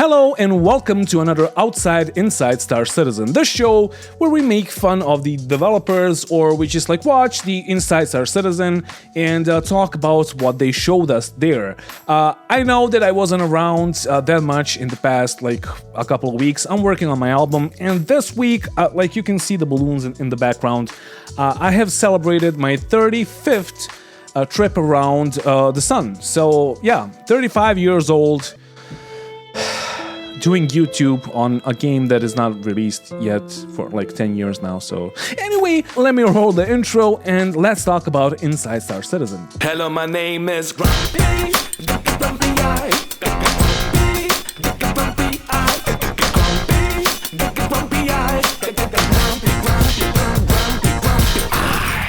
Hello and welcome to another Outside Inside Star Citizen, the show where we make fun of the developers or we just watch the Inside Star Citizen and talk about what they showed us there. I know that I wasn't around that much in the past a couple of weeks. I'm working on my album, and this week, you can see the balloons in the background, I have celebrated my 35th trip around the sun. So yeah, 35 years old, doing YouTube on a game that is not released yet for 10 years now. So anyway, let me roll the intro and let's talk about Inside Star Citizen. Hello, my name is Grumpy.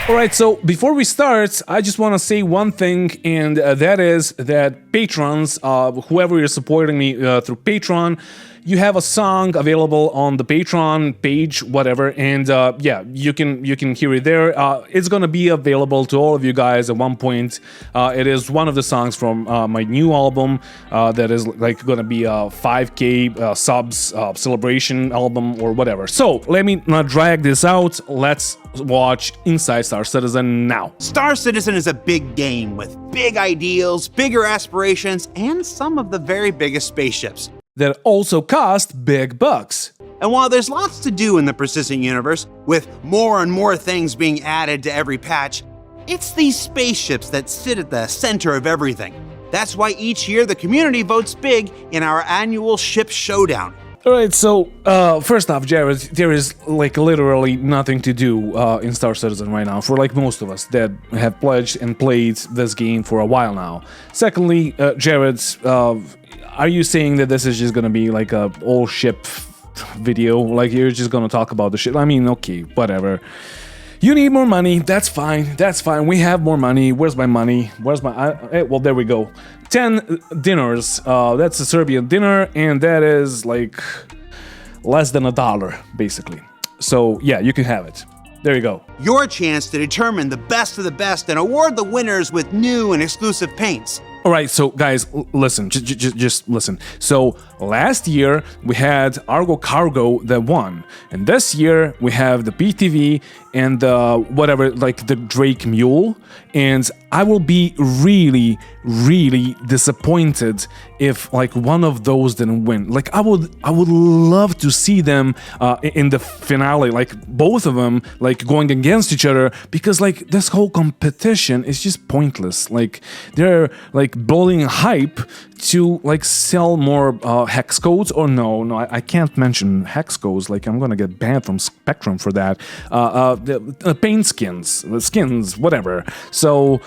Alright, so before we start, I just want to say one thing, and that is that patrons, whoever is supporting me through Patreon, you have a song available on the Patreon page, whatever, and yeah, you can hear it there. It's gonna be available to all of you guys at one point. It is one of the songs from my new album that is gonna be a 5K subs celebration album or whatever. So let me not drag this out. Let's watch Inside Star Citizen now. Star Citizen is a big game with big ideals, bigger aspirations, and some of the very biggest spaceships that also cost big bucks. And while there's lots to do in the persistent universe, with more and more things being added to every patch, it's these spaceships that sit at the center of everything. That's why each year the community votes big in our annual ship showdown. Alright, so first off, Jared, there is literally nothing to do in Star Citizen right now for most of us that have pledged and played this game for a while now. Secondly, Jared, are you saying that this is just gonna be a all ship video? You're just gonna talk about the ship? I mean, okay, whatever. You need more money, that's fine, we have more money. Where's my money? Where's my... well, there we go. 10 dinners, that's a Serbian dinner, and that is less than $1, basically. So yeah, you can have it. There you go. Your chance to determine the best of the best and award the winners with new and exclusive paints. Alright, so guys, listen, just listen. So last year we had Argo Cargo that won, and this year we have the PTV and whatever, the Drake Mule, and I will be really disappointed if one of those didn't win. I would love to see them in the finale, both of them going against each other, because this whole competition is just pointless. They're building hype to sell more hex codes, or no, I can't mention hex codes, I'm gonna get banned from Spectrum for that. The paint skins, whatever. So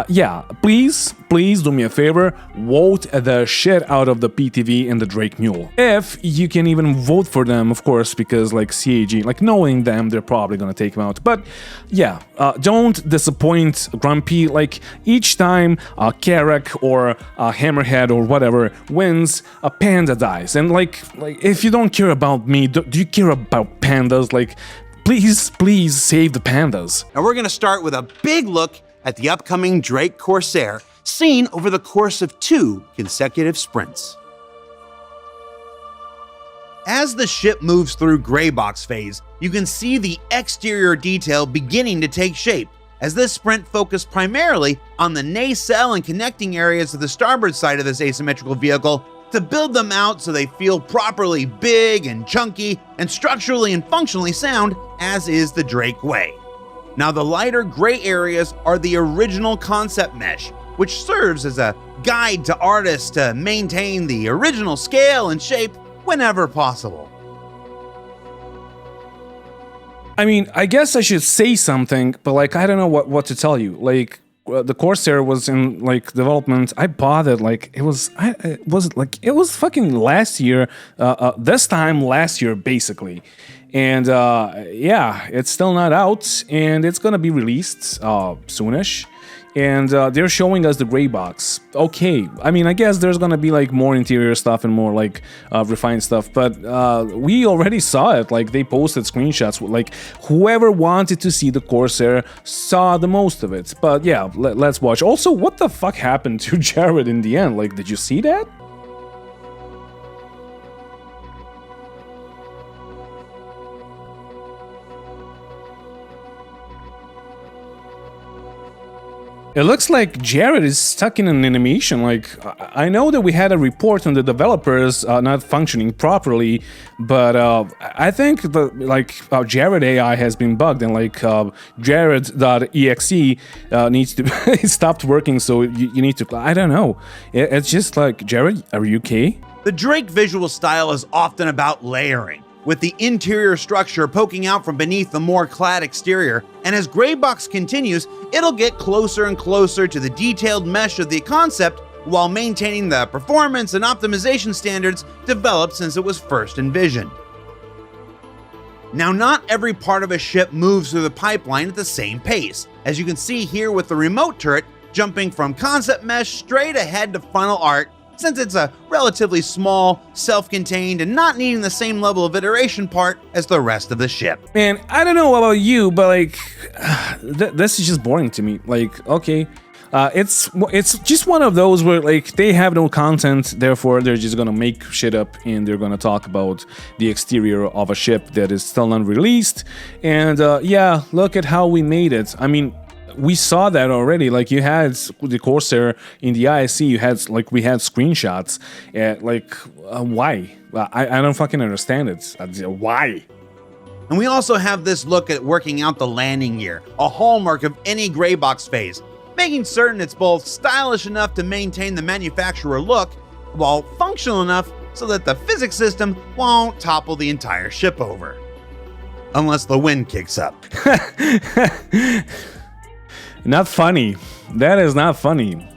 yeah, please do me a favor, vote the shit out of the PTV and the Drake Mule. If you can even vote for them, of course, because CAG, knowing them, they're probably gonna take them out. But yeah, don't disappoint Grumpy. Each time Carrack or Hammerhead or whatever wins, a panda dies. And if you don't care about me, do you care about pandas? Please save the pandas. And we're gonna start with a big look at the upcoming Drake Corsair, seen over the course of 2 consecutive sprints. As the ship moves through gray box phase, you can see the exterior detail beginning to take shape, as this sprint focused primarily on the nacelle and connecting areas of the starboard side of this asymmetrical vehicle to build them out so they feel properly big and chunky and structurally and functionally sound, as is the Drake way. Now, the lighter gray areas are the original concept mesh, which serves as a guide to artists to maintain the original scale and shape whenever possible. I mean, I guess I should say something, but I don't know what to tell you. The Corsair was in development. I bought it it was fucking last year. This time last year, basically. And yeah, it's still not out, and it's gonna be released soonish. And they're showing us the gray box. Okay, I mean, I guess there's gonna be more interior stuff and more refined stuff, but we already saw it. They posted screenshots. Whoever wanted to see the Corsair saw the most of it. But yeah, let's watch. Also, what the fuck happened to Jared in the end? Did you see that? It looks like Jared is stuck in an animation. Like, I know that we had a report on the developers not functioning properly, but I think Jared AI has been bugged, and like Jared.exe needs to it stopped working, so you need to, I don't know. It's just like, Jared, are you okay? The Drake visual style is often about layering, with the interior structure poking out from beneath the more clad exterior, and as Greybox continues, it'll get closer and closer to the detailed mesh of the concept while maintaining the performance and optimization standards developed since it was first envisioned. Now, not every part of a ship moves through the pipeline at the same pace, as you can see here with the remote turret jumping from concept mesh straight ahead to final art, since it's a relatively small, self-contained, and not needing the same level of iteration part as the rest of the ship. Man, I don't know about you, but like, this is just boring to me. Like, okay, it's just one of those where like they have no content, therefore they're just gonna make shit up and they're gonna talk about the exterior of a ship that is still unreleased. And yeah, look at how we made it. I mean, we saw that already. Like, you had the Corsair in the ISC, we had screenshots. Why? I don't fucking understand it. Why? And we also have this look at working out the landing gear, a hallmark of any Greybox phase, making certain it's both stylish enough to maintain the manufacturer look, while functional enough so that the physics system won't topple the entire ship over. Unless the wind kicks up. Not funny. That is not funny.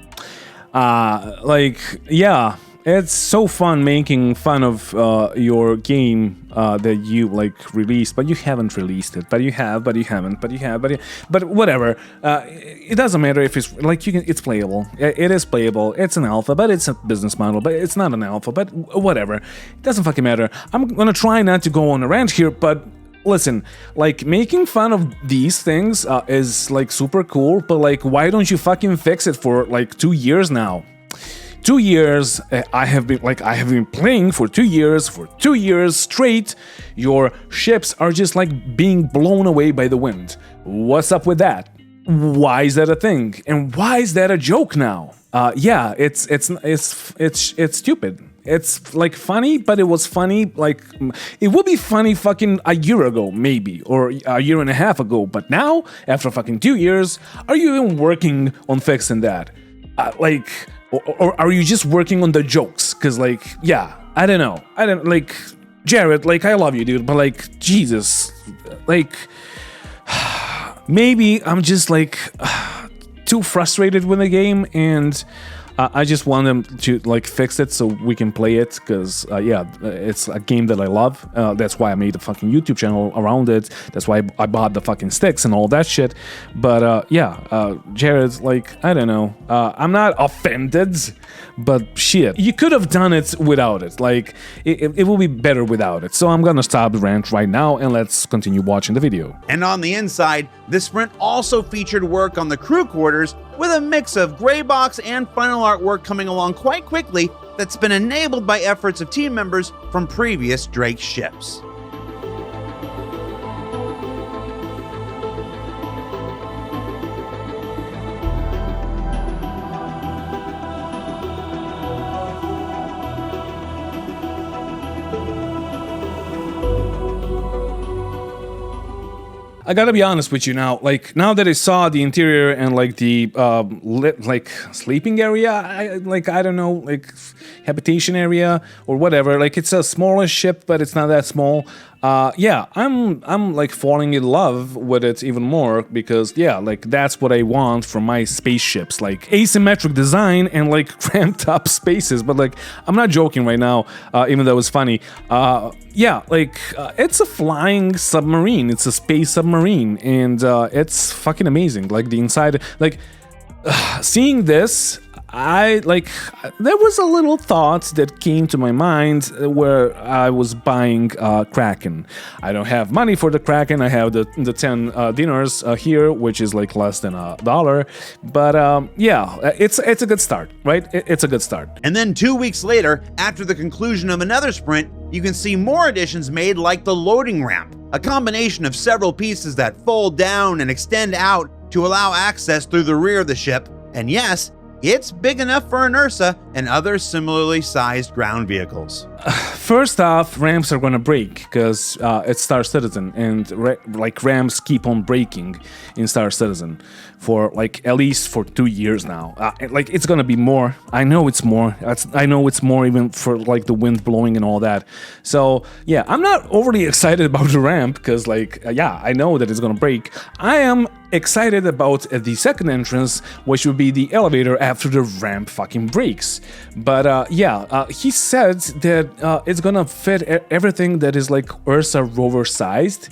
Yeah, it's so fun making fun of your game that you like released, but you haven't released it. But you have, but you haven't, but you have, but whatever. It doesn't matter if it's like it's playable. It is playable. It's an alpha, but it's a business model. But it's not an alpha. But whatever. It doesn't fucking matter. I'm gonna try not to go on a rant here, but. Listen, like, making fun of these things is like super cool, but like, why don't you fucking fix it for like 2 years now? 2 years, I have been playing for 2 years, for 2 years straight. Your ships are just like being blown away by the wind. What's up with that? Why is that a thing? And why is that a joke now? Yeah, it's stupid. It's like funny, but it was funny, like, it would be funny fucking a year ago, maybe, or a year and a half ago, but now, after fucking 2 years, are you even working on fixing that? Or are you just working on the jokes? Cause like, yeah, I don't know. Like, Jared, like, I love you, dude, but like, Jesus, like, maybe I'm just like, too frustrated with the game, and I just want them to like fix it so we can play it, because yeah, it's a game that I love. That's why I made a fucking YouTube channel around it. That's why I bought the fucking sticks and all that shit. But yeah, Jared, like, I don't know. I'm not offended, but shit, you could have done it without it. Like, it will be better without it. So I'm gonna stop the rant right now and let's continue watching the video. And on the inside, this sprint also featured work on the crew quarters, with a mix of Greybox and final artwork coming along quite quickly that's been enabled by efforts of team members from previous Drake ships. I gotta be honest with you now, like, now that I saw the interior and like the like sleeping area, I don't know, like habitation area or whatever, like it's a smaller ship, but it's not that small. Yeah, I'm like falling in love with it even more, because yeah, like that's what I want from my spaceships, like asymmetric design and like cramped up spaces. But like, I'm not joking right now, even though it's funny. Yeah, like it's a flying submarine, it's a space submarine, and it's fucking amazing. Like the inside, like seeing this, there was a little thought that came to my mind where I was buying Kraken. I don't have money for the Kraken. I have the 10 dinars here, which is like less than $1. But yeah, it's a good start, right? It's a good start. And then 2 weeks later, after the conclusion of another sprint, you can see more additions made, like the loading ramp, a combination of several pieces that fold down and extend out to allow access through the rear of the ship, and yes, it's big enough for an Ursa and other similarly sized ground vehicles. First off, ramps are gonna break because it's Star Citizen, and like ramps keep on breaking in Star Citizen for like at least for 2 years now. Like it's gonna be more. I know it's more. I know it's more even for like the wind blowing and all that. So yeah, I'm not overly excited about the ramp because like yeah, I know that it's gonna break. I am excited about the second entrance, which would be the elevator after the ramp fucking breaks. But yeah, he said that it's gonna fit everything that is like Ursa rover sized,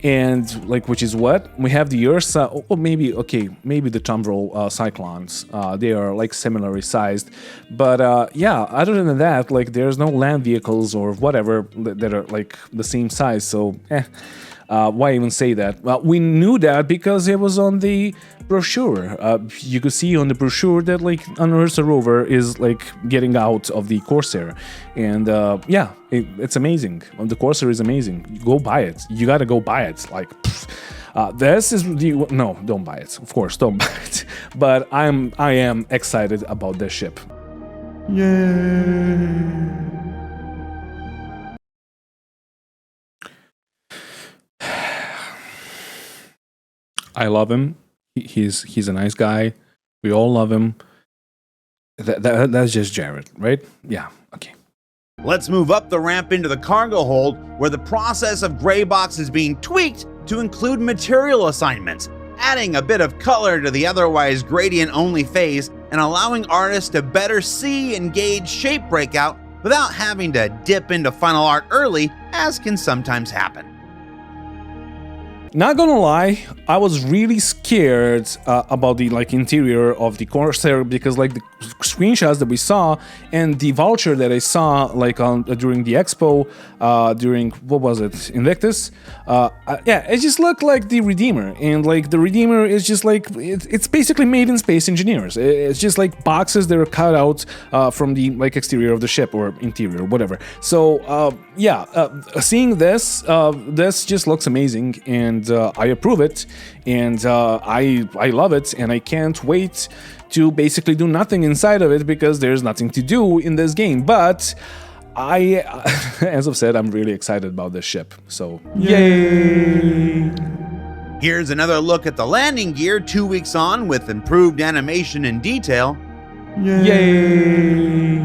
and like which is what we have the Ursa, or maybe maybe the Tumbrel Cyclones. They are like similarly sized, but yeah, other than that, like there's no land vehicles or whatever that are like the same size. So why even say that? Well, we knew that because it was on the brochure. You could see on the brochure that like an Ursa rover is like getting out of the Corsair, and yeah, it's amazing. The Corsair is amazing. Go buy it. You gotta go buy it. Like this is the no, don't buy it. Of course, don't buy it. But I am excited about this ship. Yay! I love him. He's a nice guy. We all love him. That's just Jared, right? Yeah, okay. Let's move up the ramp into the cargo hold, where the process of gray box is being tweaked to include material assignments, adding a bit of color to the otherwise gradient-only phase and allowing artists to better see and gauge shape breakout without having to dip into final art early, as can sometimes happen. Not gonna lie, I was really scared about the like interior of the Corsair, because like the screenshots that we saw and the voucher that I saw like on during the expo, during what was it, Invictus? Yeah, it just looked like the Redeemer, and like the Redeemer is just like it's basically made in Space Engineers. It's just like boxes that are cut out from the like exterior of the ship or interior, whatever. So yeah, seeing this, this just looks amazing, and I approve it, and I love it, and I can't wait to basically do nothing inside of it because there's nothing to do in this game. But as I've said, I'm really excited about this ship. So yay! Here's another look at the landing gear 2 weeks on with improved animation and detail. Yay!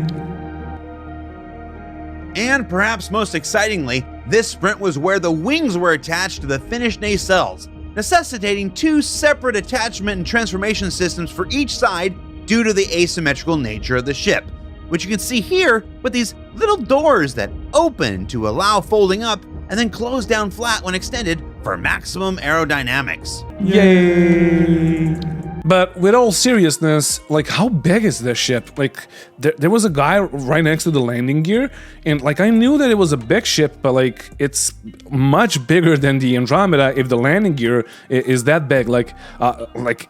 And perhaps most excitingly, this sprint was where the wings were attached to the finished nacelles, necessitating 2 separate attachment and transformation systems for each side due to the asymmetrical nature of the ship, which you can see here with these little doors that open to allow folding up and then close down flat when extended for maximum aerodynamics. Yay! But with all seriousness, like how big is this ship? Like there was a guy right next to the landing gear, and like I knew that it was a big ship, but like it's much bigger than the Andromeda if the landing gear is that big. Like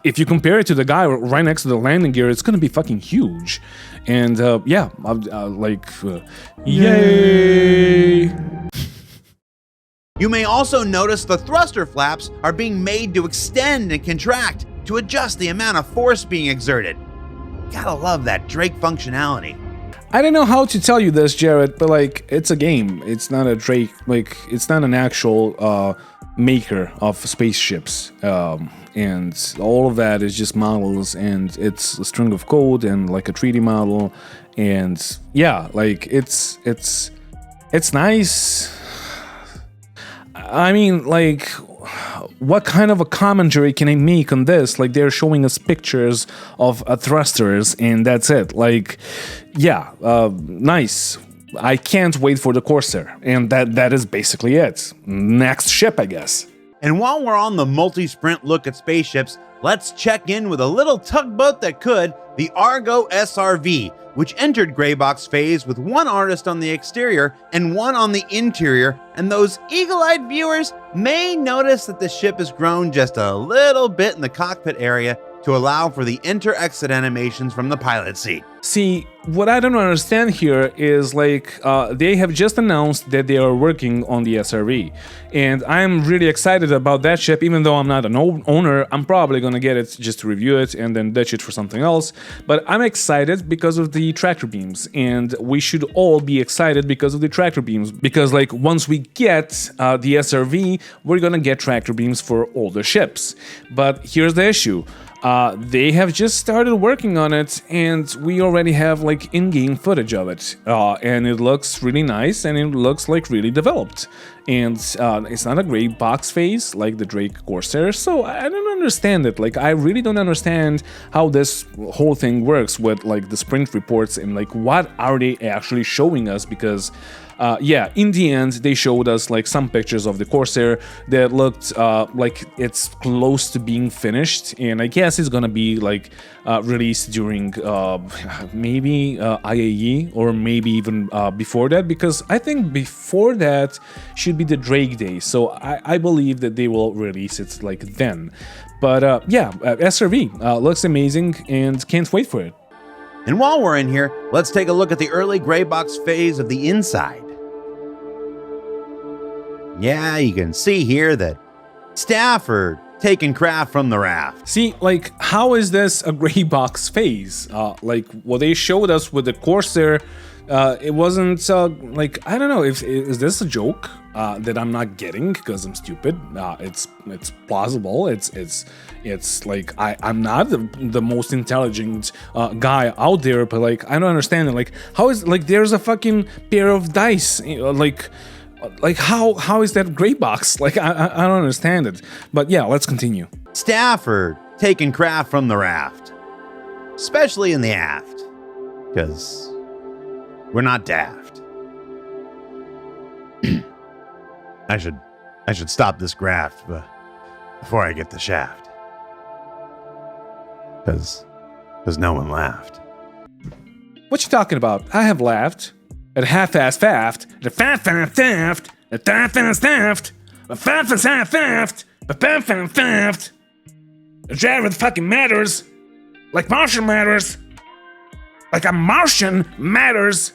if you compare it to the guy right next to the landing gear, it's gonna be fucking huge. And yeah, yay! You may also notice the thruster flaps are being made to extend and contract to adjust the amount of force being exerted. Gotta love that Drake functionality. I don't know how to tell you this, Jared, but like it's a game. It's not a Drake, like it's not an actual maker of spaceships. And all of that is just models, and it's a string of code and like a 3D model. And yeah, like it's nice. I mean, like, what kind of a commentary can I make on this? Like, they're showing us pictures of thrusters, and that's it. Like, yeah, nice. I can't wait for the Corsair, and that is basically it. Next ship, I guess. And while we're on the multi-sprint look at spaceships, let's check in with a little tugboat that could, the Argo SRV, which entered Graybox phase with 1 artist on the exterior and 1 on the interior, and those eagle-eyed viewers may notice that the ship has grown just a little bit in the cockpit area to allow for the enter-exit animations from the pilot seat. See, what I don't understand here is like they have just announced that they are working on the SRV, and I'm really excited about that ship. Even though I'm not an owner, I'm probably gonna get it just to review it and then ditch it for something else. But I'm excited because of the tractor beams, and we should all be excited because of the tractor beams. Because like once we get the SRV, we're gonna get tractor beams for all the ships. But here's the issue. They have just started working on it, and we already have like in-game footage of it, and it looks really nice, and it looks like really developed. And it's not a gray box phase like the Drake Corsair, so I don't understand it. Like, I really don't understand how this whole thing works with like the sprint reports and like what are they actually showing us, because yeah, in the end, they showed us like some pictures of the Corsair that looked like it's close to being finished, and I guess it's gonna be like released during maybe IAE or maybe even before that, because I think before that should be the Drake Day, so I believe that they will release it like then. But yeah, SRV looks amazing and can't wait for it. And while we're in here, let's take a look at the early gray box phase of the inside. Yeah, you can see here that staff are taking craft from the raft. See, like, how is this a gray box phase? Like, what they showed us with the Corsair, it wasn't, like, I don't know, is this a joke that I'm not getting because I'm stupid? It's plausible, it's like, I'm not the most intelligent guy out there, but, like, I don't understand it. Like, how is, like, there's a fucking pair of dice, like how is that gray box? Like, I don't understand it. But yeah, let's continue. Staff are taking craft from the raft, especially in the aft, because we're not daft. I should stop this graft before I get the shaft, because no one laughed. What you talking about? I have laughed. At half-ass faft, the faft, the faft-ass theft, the faft-ass theft, the faft-ass theft. The driver fucking matters, like Martian matters, like a Martian matters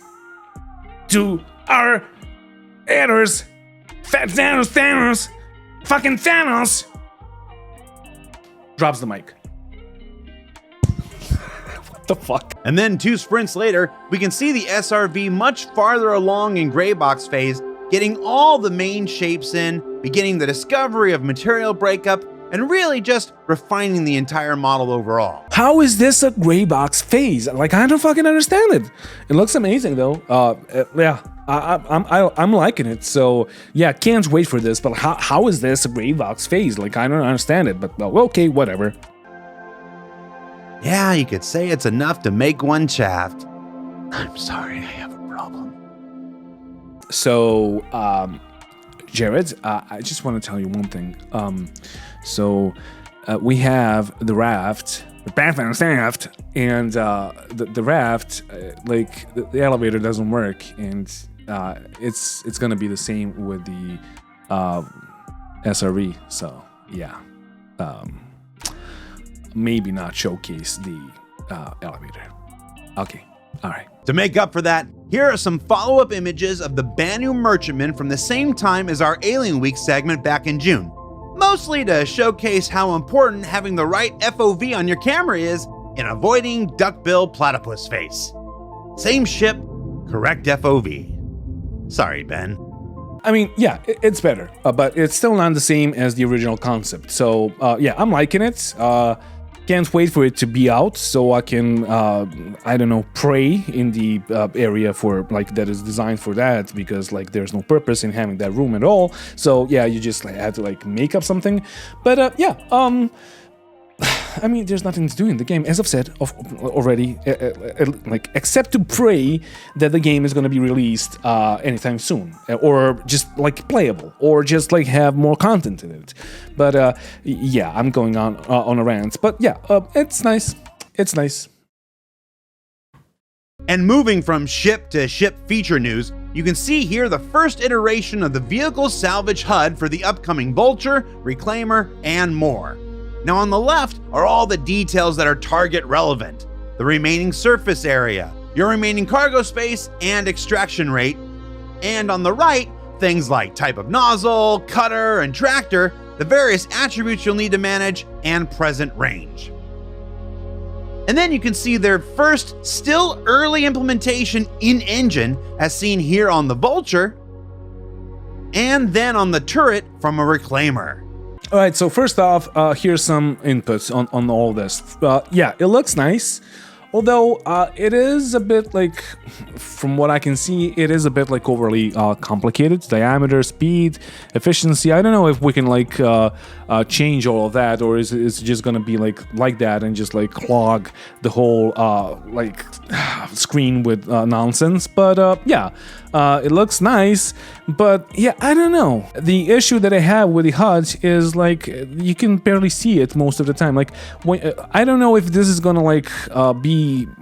to our heirs. Fat Thanos, fucking Thanos. Drops the mic. The fuck? And then 2 sprints later, we can see the SRV much farther along in gray box phase, getting all the main shapes in, beginning the discovery of material breakup, and really just refining the entire model overall. How is this a gray box phase? Like, I don't fucking understand it. It looks amazing though. Yeah, I'm liking it. So yeah, can't wait for this. But how is this a gray box phase? Like, I don't understand it. But well, okay, whatever. Yeah, you could say it's enough to make one shaft. I'm sorry, I have a problem. So, Jared, I just want to tell you one thing. So we have the raft, the raft, and the raft, like the elevator doesn't work, and it's gonna be the same with the SRV. So yeah. Maybe not showcase the elevator. Okay, all right. To make up for that, here are some follow-up images of the Banu Merchantman from the same time as our Alien Week segment back in June, mostly to showcase how important having the right FOV on your camera is in avoiding duckbill platypus face. Same ship, correct FOV. Sorry, Ben. I mean, yeah, it's better, but it's still not the same as the original concept. So yeah, I'm liking it. Can't wait for it to be out so I can, I don't know, pray in the area for like that is designed for that, because like there's no purpose in having that room at all. So yeah, you just like had to like make up something. But yeah, I mean, there's nothing to do in the game, as I've said already, like except to pray that the game is going to be released anytime soon, or just like playable, or just like have more content in it. But yeah, I'm going on a rant. But yeah, it's nice. It's nice. And moving from ship to ship feature news, you can see here the first iteration of the vehicle's salvage HUD for the upcoming Vulture, Reclaimer, and more. Now on the left are all the details that are target relevant: the remaining surface area, your remaining cargo space, and extraction rate. And on the right, things like type of nozzle, cutter, and tractor, the various attributes you'll need to manage, and present range. And then you can see their first, still early implementation in-engine, as seen here on the Vulture, and then on the turret from a Reclaimer. All right, so first off, here's some inputs on all this. Yeah, it looks nice. Although it is a bit like, from what I can see, it is a bit like overly complicated. Diameter, speed, efficiency. I don't know if we can like change all of that, or is it just gonna be like that and just like clog the whole like screen with nonsense. But yeah, it looks nice. But yeah, I don't know. The issue that I have with the HUD is like you can barely see it most of the time. Like when, I don't know if this is gonna like be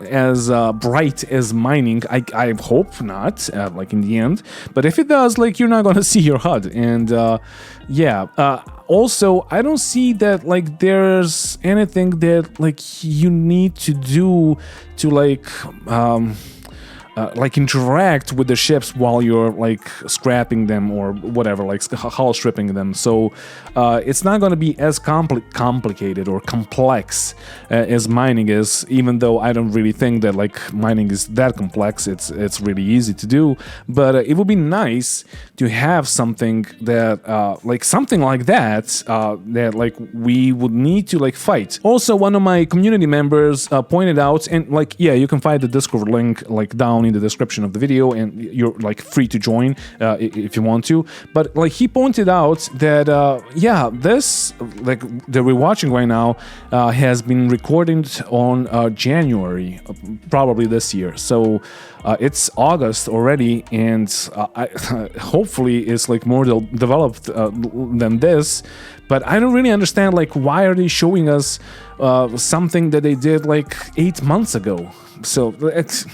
as bright as mining. I hope not, like in the end. But if it does, like you're not gonna see your HUD. And yeah. Also, I don't see that like there's anything that like you need to do to like interact with the ships while you're like scrapping them or whatever, like hull stripping them. So it's not going to be as complicated or complex as mining is, even though I don't really think that like mining is that complex. It's really easy to do, but it would be nice to have something that like something like that that like we would need to like fight. Also, one of my community members pointed out, and like yeah, you can find the Discord link like down in the description of the video, and you're like free to join if you want to. But like he pointed out that yeah, this like that we're watching right now has been recorded on January, probably this year. So it's August already, and hopefully it's like more developed than this. But I don't really understand like why are they showing us something that they did like 8 months ago. So it's,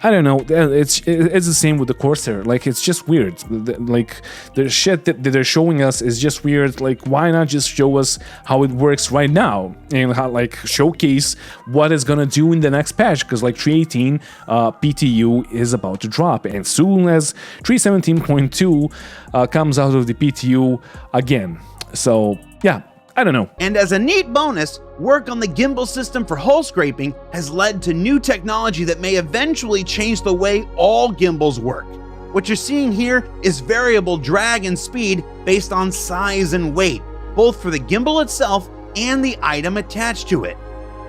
I don't know, it's the same with the Corsair. Like it's just weird. Like the shit that they're showing us is just weird. Like why not just show us how it works right now and how like showcase what it's gonna do in the next patch? Because like 3.18 PTU is about to drop, and soon as 3.17.2 comes out of the PTU again. So yeah, I don't know. And as a neat bonus, work on the gimbal system for hull scraping has led to new technology that may eventually change the way all gimbals work. What you're seeing here is variable drag and speed based on size and weight, both for the gimbal itself and the item attached to it.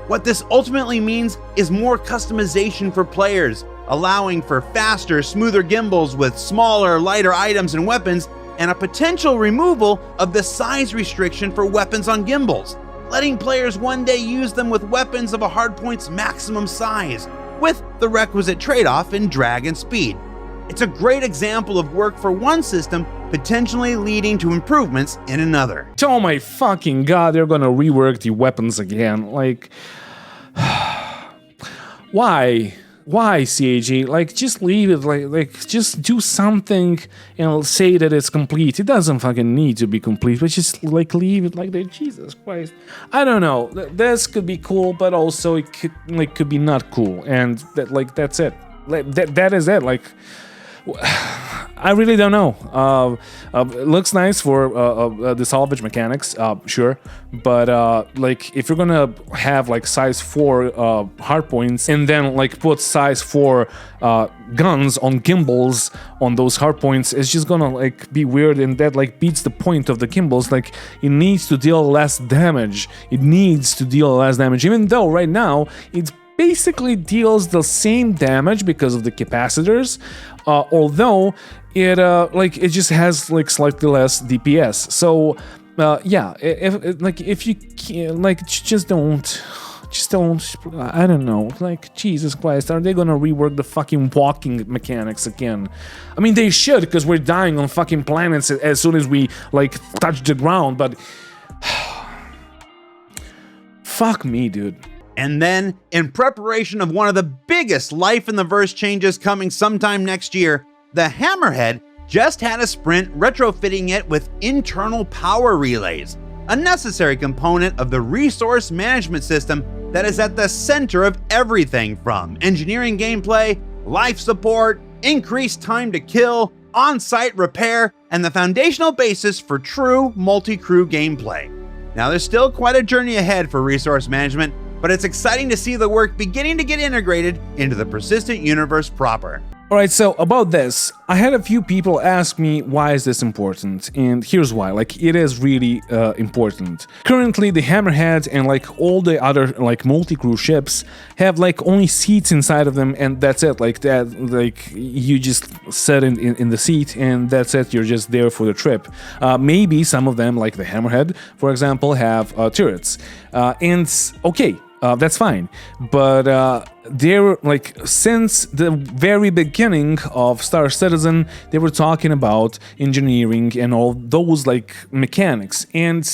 What this ultimately means is more customization for players, allowing for faster, smoother gimbals with smaller, lighter items and weapons, and a potential removal of the size restriction for weapons on gimbals, letting players one day use them with weapons of a hardpoint's maximum size, with the requisite trade-off in drag and speed. It's a great example of work for one system potentially leading to improvements in another. Oh my fucking god, they're gonna rework the weapons again. Like, why? Why, CAG? Like, just leave it, like, just do something and say that it's complete. It doesn't fucking need to be complete, but just, like, leave it like that. Jesus Christ. I don't know. This could be cool, but also it could be not cool. And, that's it. That is it. Like, I really don't know. It looks nice for the salvage mechanics, sure, but like if you're gonna have like size 4 hardpoints and then like put size 4 guns on gimbals on those hardpoints, it's just gonna like be weird, and that like beats the point of the gimbals. Like it needs to deal less damage. It needs to deal less damage, even though right now it's basically deals the same damage because of the capacitors, although it it just has like slightly less DPS. So yeah, if you can, like just don't, I don't know, like Jesus Christ, are they gonna rework the fucking walking mechanics again? I mean they should, because we're dying on fucking planets as soon as we like touch the ground, but fuck me, dude. And then, in preparation of one of the biggest Life in the Verse changes coming sometime next year, the Hammerhead just had a sprint retrofitting it with internal power relays. a necessary component of the resource management system that is at the center of everything from engineering gameplay, life support, increased time to kill, on-site repair, and the foundational basis for true multi-crew gameplay. Now, there's still quite a journey ahead for resource management, but it's exciting to see the work beginning to get integrated into the persistent universe proper. Alright, so about this, I had a few people ask me why is this important, and here's why. Like, it is really important. Currently, the Hammerhead and like all the other like multi-crew ships have like only seats inside of them, and that's it. Like that, like you just sit in the seat, and that's it. You're just there for the trip. Maybe some of them, like the Hammerhead, for example, have turrets, and okay. That's fine, but they're like, since the very beginning of Star Citizen, they were talking about engineering and all those like mechanics, and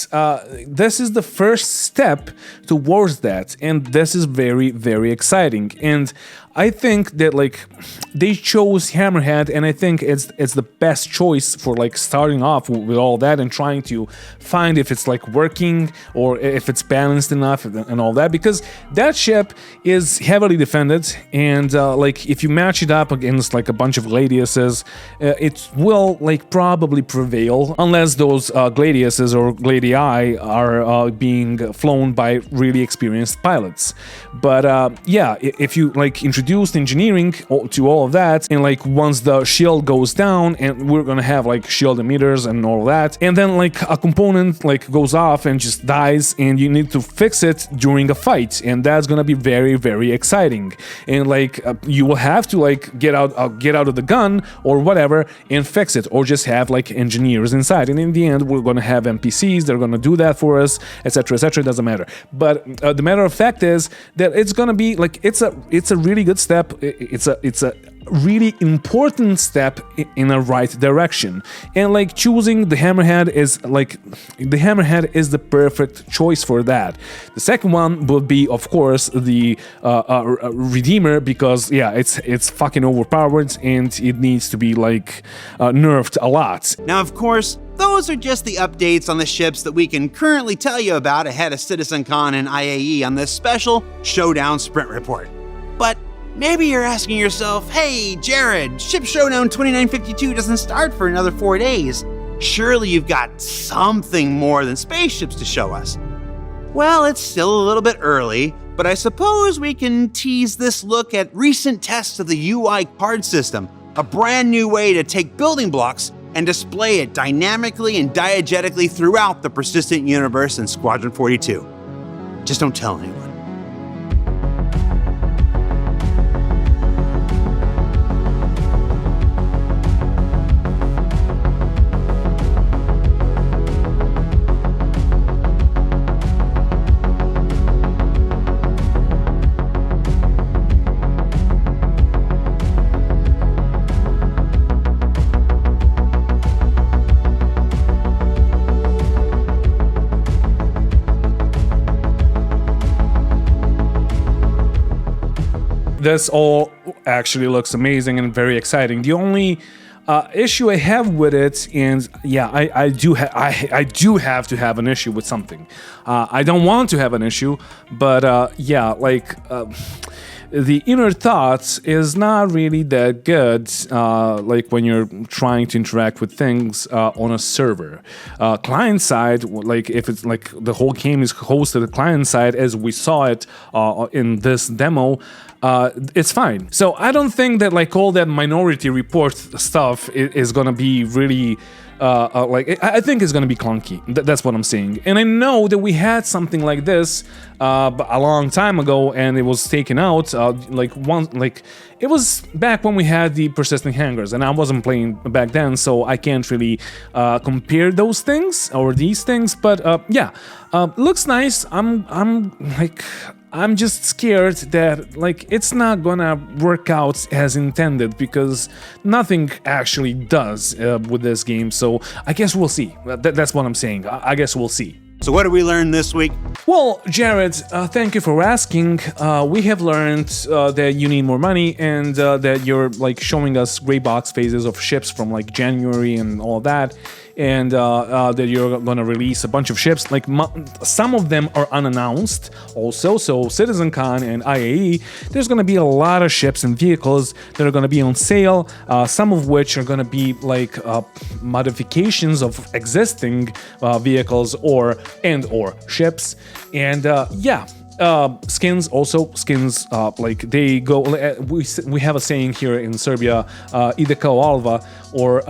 this is the first step towards that, and this is very, very exciting. And I think that like they chose Hammerhead, and I think it's the best choice for like starting off with all that and trying to find if it's like working or if it's balanced enough and all that, because that ship is heavily defended, and like if you match it up against like a bunch of Gladiuses, it will like probably prevail unless those Gladiuses or Gladii are being flown by really experienced pilots. But yeah, if you like introduced engineering to all of that, and like once the shield goes down, and we're gonna have like shield emitters and all that, and then like a component like goes off and just dies, and you need to fix it during a fight, and that's gonna be very, very exciting. And like you will have to like get out of the gun or whatever and fix it, or just have like engineers inside, and in the end we're gonna have NPCs, they're gonna do that for us, etc, etc. It doesn't matter. But the matter of fact is that it's gonna be like, it's a really good step. It's a really important step in a right direction, and like choosing the Hammerhead is the perfect choice for that. The second one would be, of course, the Redeemer, because yeah, it's fucking overpowered and it needs to be like nerfed a lot. Now, of course, those are just the updates on the ships that we can currently tell you about ahead of CitizenCon and IAE on this special Showdown Sprint Report. But maybe you're asking yourself, hey, Jared, Ship Showdown 2952 doesn't start for another 4 days. Surely you've got something more than spaceships to show us. Well, it's still a little bit early, but I suppose we can tease this look at recent tests of the UI card system, a brand new way to take building blocks and display it dynamically and diegetically throughout the persistent universe in Squadron 42. Just don't tell anyone. This all actually looks amazing and very exciting. The only issue I have with it, and yeah, I do have to have an issue with something. I don't want to have an issue, but yeah, like the inner thoughts is not really that good, like when you're trying to interact with things on a server. Client side, like if it's like the whole game is hosted client side as we saw it in this demo, it's fine. So I don't think that like all that Minority Report stuff is gonna be really like, I think it's gonna be clunky. That's what I'm saying. And I know that we had something like this a long time ago, and it was taken out. It was back when we had the persistent hangars, and I wasn't playing back then, so I can't really compare those things or these things. But yeah, looks nice. I'm just scared that like it's not gonna work out as intended, because nothing actually does with this game. So I guess we'll see. That's what I'm saying. I guess we'll see. So what did we learn this week? Well, Jared, thank you for asking. We have learned that you need more money and that you're like showing us gray box phases of ships from like January and all that, and that you're gonna release a bunch of ships. Like some of them are unannounced also. So CitizenCon and IAE, there's gonna be a lot of ships and vehicles that are gonna be on sale. Some of which are gonna be like modifications of existing vehicles or ships. And yeah, skins like they go, we have a saying here in Serbia, ide kao alva, or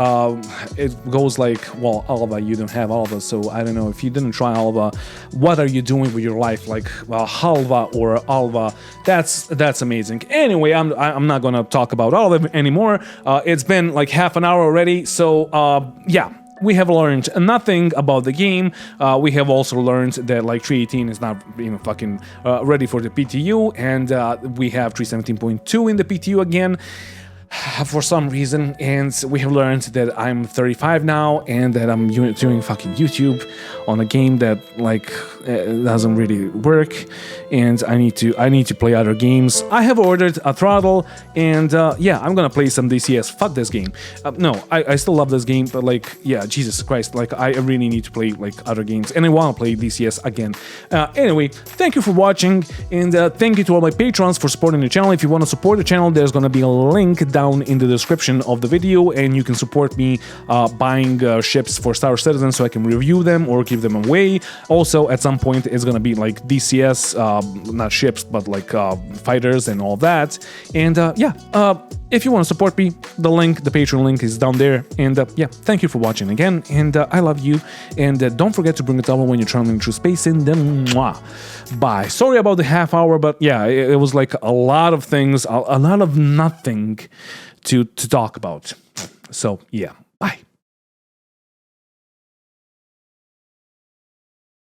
it goes like, well, alva, you don't have alva, so I don't know, if you didn't try alva, what are you doing with your life? Like halva or alva, that's amazing. Anyway, I'm not gonna talk about all of it anymore. It's been like half an hour already, so yeah. We have learned nothing about the game. We have also learned that like 318 is not fucking ready for the PTU, and we have 317.2 in the PTU again for some reason, and we have learned that I'm 35 now and that I'm doing fucking YouTube on a game that like doesn't really work, and I need to play other games. I have ordered a throttle, and yeah, I'm gonna play some DCS. Fuck this game. No, I still love this game, but like, yeah, Jesus Christ, like I really need to play like other games, and I want to play DCS again. Anyway, thank you for watching, and thank you to all my patrons for supporting the channel. If you want to support the channel, there's gonna be a link down in the description of the video, and you can support me buying ships for Star Citizen so I can review them or give them away. Also, at some point, it's gonna be like DCS, not ships, but like fighters and all that. And yeah, if you want to support me, the Patreon link is down there. And yeah, thank you for watching again, and I love you. And don't forget to bring a towel when you're traveling through space. And then, mwah, bye. Sorry about the half hour, but yeah, it was like a lot of things, a lot of nothing to talk about. So yeah, bye.